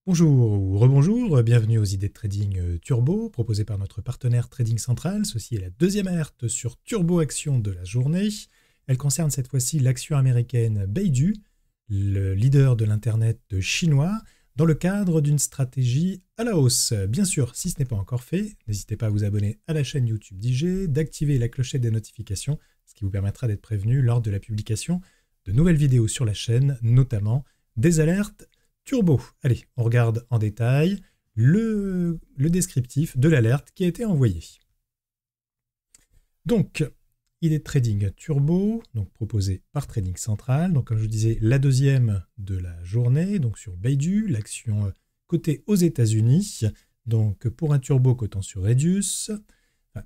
Bonjour ou rebonjour, bienvenue aux idées de trading turbo proposées par notre partenaire Trading Central. Ceci est la deuxième alerte sur Turbo Action de la journée. Elle concerne cette fois-ci l'action américaine Baidu, le leader de l'internet chinois, dans le cadre d'une stratégie à la hausse. Bien sûr, si ce n'est pas encore fait, n'hésitez pas à vous abonner à la chaîne YouTube d'IG, d'activer la clochette des notifications, ce qui vous permettra d'être prévenu lors de la publication de nouvelles vidéos sur la chaîne, notamment des alertes turbo. Allez, on regarde en détail le descriptif de l'alerte qui a été envoyé. Donc, idée de trading turbo, donc proposée par Trading Central. Donc, comme je vous disais, la deuxième de la journée, donc sur Baidu, l'action cotée aux États-Unis. Donc, pour un turbo cotant sur Redius,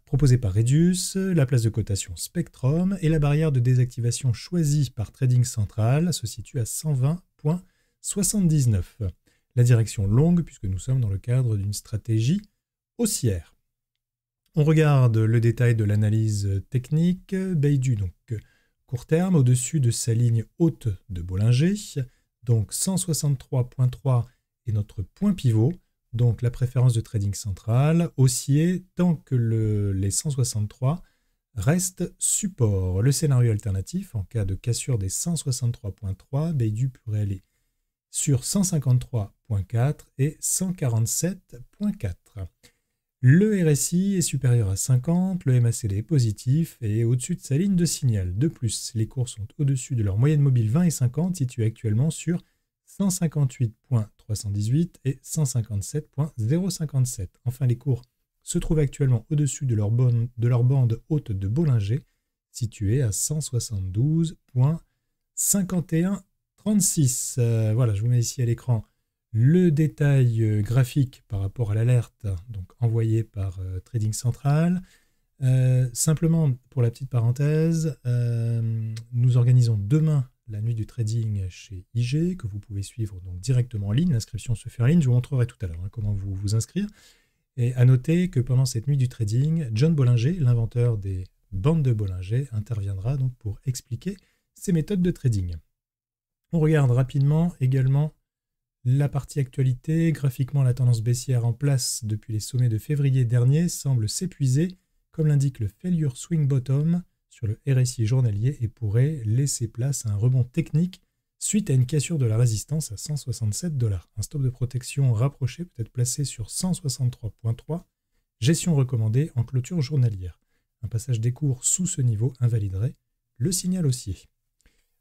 proposé par Redius, la place de cotation Spectrum et la barrière de désactivation choisie par Trading Central se situe à 120,79. La direction longue puisque nous sommes dans le cadre d'une stratégie haussière. On regarde le détail de l'analyse technique. Baidu, donc court terme, au-dessus de sa ligne haute de Bollinger. Donc 163,3 est notre point pivot. Donc la préférence de Trading Central, haussier tant que les 163 restent support. Le scénario alternatif, en cas de cassure des 163,3, Baidu pourrait aller sur 153,4 et 147,4. Le RSI est supérieur à 50, le MACD est positif et est au-dessus de sa ligne de signal. De plus, les cours sont au-dessus de leur moyenne mobile 20 et 50, située actuellement sur 158,318 et 157,057. Enfin, les cours se trouvent actuellement au-dessus de leur bande haute de Bollinger, située à 172,5136. Voilà, je vous mets ici à l'écran le détail graphique par rapport à l'alerte donc envoyée par Trading Central. Simplement, pour la petite parenthèse, nous organisons demain la nuit du trading chez IG, que vous pouvez suivre donc directement en ligne. L'inscription se fait en ligne, je vous montrerai tout à l'heure comment vous inscrire. Et à noter que pendant cette nuit du trading, John Bollinger, l'inventeur des bandes de Bollinger, interviendra donc pour expliquer ses méthodes de trading. On regarde rapidement également la partie actualité. Graphiquement, la tendance baissière en place depuis les sommets de février dernier semble s'épuiser, comme l'indique le Failure Swing Bottom sur le RSI journalier et pourrait laisser place à un rebond technique suite à une cassure de la résistance à 167$. Un stop de protection rapproché peut être placé sur 163,3, gestion recommandée en clôture journalière. Un passage des cours sous ce niveau invaliderait le signal haussier.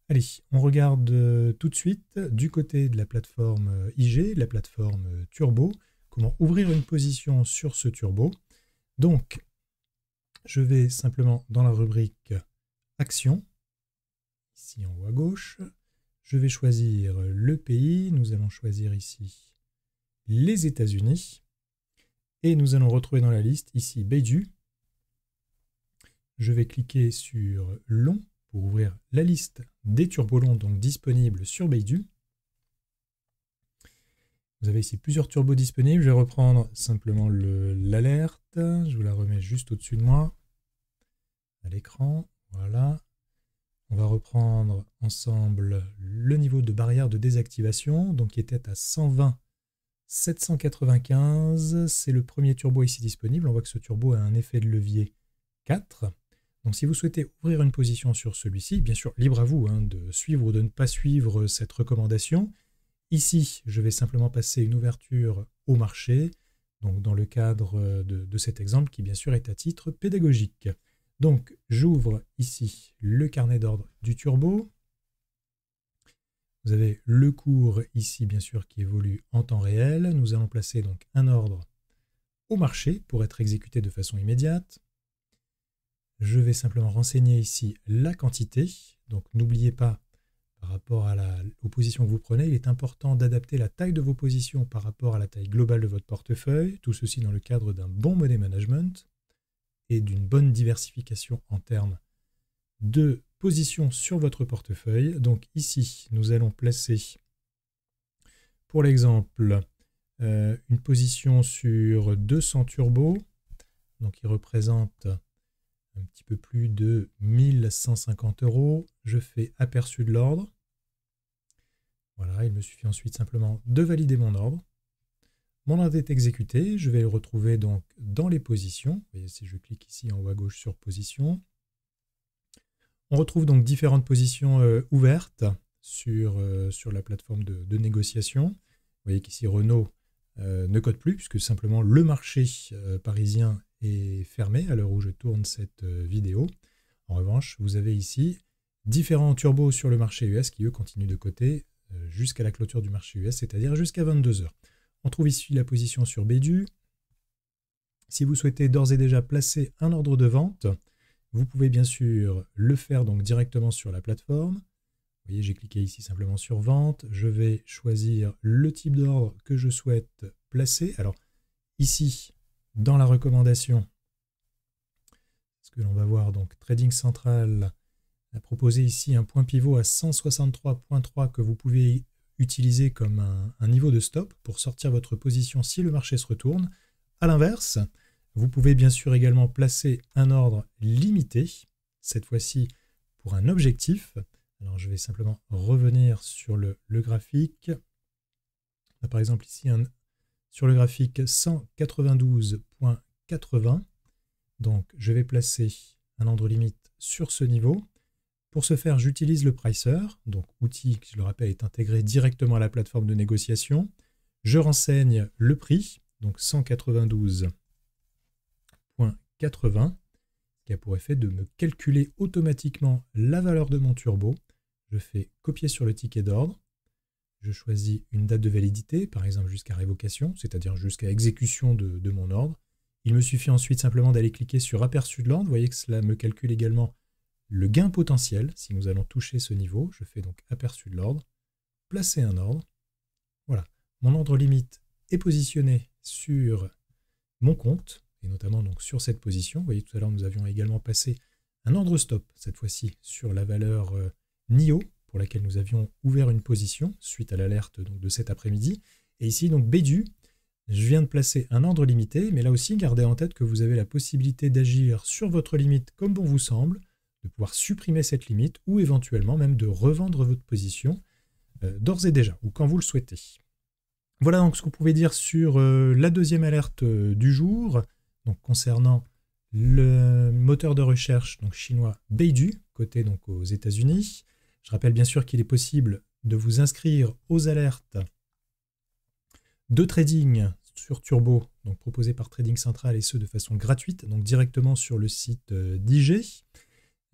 Allez, on regarde tout de suite du côté de la plateforme IG, la plateforme Turbo, comment ouvrir une position sur ce turbo. Donc, je vais simplement dans la rubrique Action, ici en haut à gauche. Je vais choisir le pays, nous allons choisir ici les États-Unis, et nous allons retrouver dans la liste ici Baidu. Je vais cliquer sur long pour ouvrir la liste des turbolongs donc disponibles sur Baidu. Vous avez ici plusieurs turbos disponibles. Je vais reprendre simplement l'alerte. Je vous la remets juste au-dessus de moi, à l'écran. Voilà. On va reprendre ensemble le niveau de barrière de désactivation, donc qui était à 120,795. C'est le premier turbo ici disponible. On voit que ce turbo a un effet de levier 4. Donc si vous souhaitez ouvrir une position sur celui-ci, bien sûr, libre à vous de suivre ou de ne pas suivre cette recommandation. Ici, je vais simplement passer une ouverture au marché, donc dans le cadre de cet exemple qui bien sûr est à titre pédagogique. Donc j'ouvre ici le carnet d'ordre du turbo. Vous avez le cours ici bien sûr qui évolue en temps réel. Nous allons placer donc un ordre au marché pour être exécuté de façon immédiate. Je vais simplement renseigner ici la quantité. Donc n'oubliez pas, par rapport aux positions que vous prenez, il est important d'adapter la taille de vos positions par rapport à la taille globale de votre portefeuille. Tout ceci dans le cadre d'un bon money management et d'une bonne diversification en termes de positions sur votre portefeuille. Donc ici, nous allons placer, pour l'exemple, une position sur 200 turbos, donc qui représente un petit peu plus de 1150 €. Je fais aperçu de l'ordre. Voilà, il me suffit ensuite simplement de valider mon ordre. Mon ordre est exécuté, je vais le retrouver donc dans les positions. Vous voyez, si je clique ici en haut à gauche sur position, on retrouve donc différentes positions ouvertes sur la plateforme de négociation. Vous voyez qu'ici Renault ne code plus puisque simplement le marché parisien est fermé à l'heure où je tourne cette vidéo. En revanche, vous avez ici différents turbos sur le marché US qui, eux, continuent de coter jusqu'à la clôture du marché US, c'est-à-dire jusqu'à 22 h. On trouve ici la position sur BDU. Si vous souhaitez d'ores et déjà placer un ordre de vente, vous pouvez bien sûr le faire donc directement sur la plateforme. Vous voyez, j'ai cliqué ici simplement sur vente. Je vais choisir le type d'ordre que je souhaite placer. Alors ici, dans la recommandation, ce que l'on va voir, donc Trading Central a proposé ici un point pivot à 163.3 que vous pouvez utiliser comme un niveau de stop pour sortir votre position si le marché se retourne. A l'inverse, vous pouvez bien sûr également placer un ordre limité, cette fois-ci pour un objectif. Alors je vais simplement revenir sur le graphique. On a par exemple ici sur le graphique 192.80. Donc je vais placer un ordre limite sur ce niveau. Pour ce faire, j'utilise le pricer, donc outil qui, je le rappelle, est intégré directement à la plateforme de négociation. Je renseigne le prix, donc 192.80, qui a pour effet de me calculer automatiquement la valeur de mon turbo. Je fais copier sur le ticket d'ordre. Je choisis une date de validité, par exemple jusqu'à révocation, c'est-à-dire jusqu'à exécution de mon ordre. Il me suffit ensuite simplement d'aller cliquer sur aperçu de l'ordre. Vous voyez que cela me calcule également le gain potentiel, si nous allons toucher ce niveau. Je fais donc aperçu de l'ordre, placer un ordre. Voilà, mon ordre limite est positionné sur mon compte, et notamment donc sur cette position. Vous voyez, tout à l'heure, nous avions également passé un ordre stop, cette fois-ci sur la valeur NIO, pour laquelle nous avions ouvert une position, suite à l'alerte de cet après-midi. Et ici, donc BDU, je viens de placer un ordre limité, mais là aussi, gardez en tête que vous avez la possibilité d'agir sur votre limite comme bon vous semble, de pouvoir supprimer cette limite ou éventuellement même de revendre votre position d'ores et déjà ou quand vous le souhaitez. Voilà donc ce qu'on pouvait dire sur la deuxième alerte du jour, donc concernant le moteur de recherche donc chinois Baidu, coté donc aux États-Unis. Je rappelle bien sûr qu'il est possible de vous inscrire aux alertes de trading sur Turbo, donc proposés par Trading Central et ce de façon gratuite, donc directement sur le site d'IG.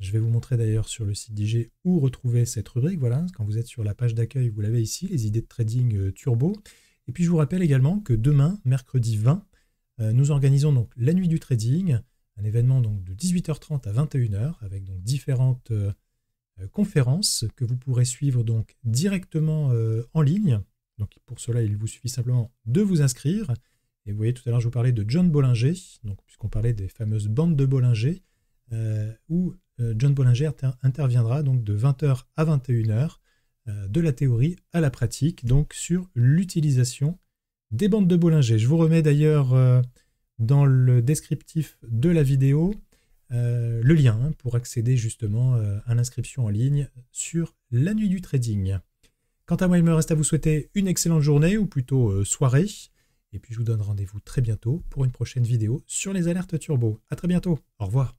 Je vais vous montrer d'ailleurs sur le site d'IG où retrouver cette rubrique. Voilà, quand vous êtes sur la page d'accueil, vous l'avez ici, les idées de trading turbo. Et puis je vous rappelle également que demain, mercredi 20, nous organisons donc la nuit du trading, un événement donc de 18h30 à 21h avec donc différentes conférences que vous pourrez suivre donc directement en ligne. Donc pour cela, il vous suffit simplement de vous inscrire. Et vous voyez, tout à l'heure, je vous parlais de John Bollinger, donc puisqu'on parlait des fameuses bandes de Bollinger, où John Bollinger interviendra donc de 20h à 21h de la théorie à la pratique, donc sur l'utilisation des bandes de Bollinger. Je vous remets d'ailleurs dans le descriptif de la vidéo le lien pour accéder justement à l'inscription en ligne sur la nuit du trading. Quant à moi, il me reste à vous souhaiter une excellente journée, ou plutôt soirée, et puis je vous donne rendez-vous très bientôt pour une prochaine vidéo sur les alertes turbo. À très bientôt, au revoir.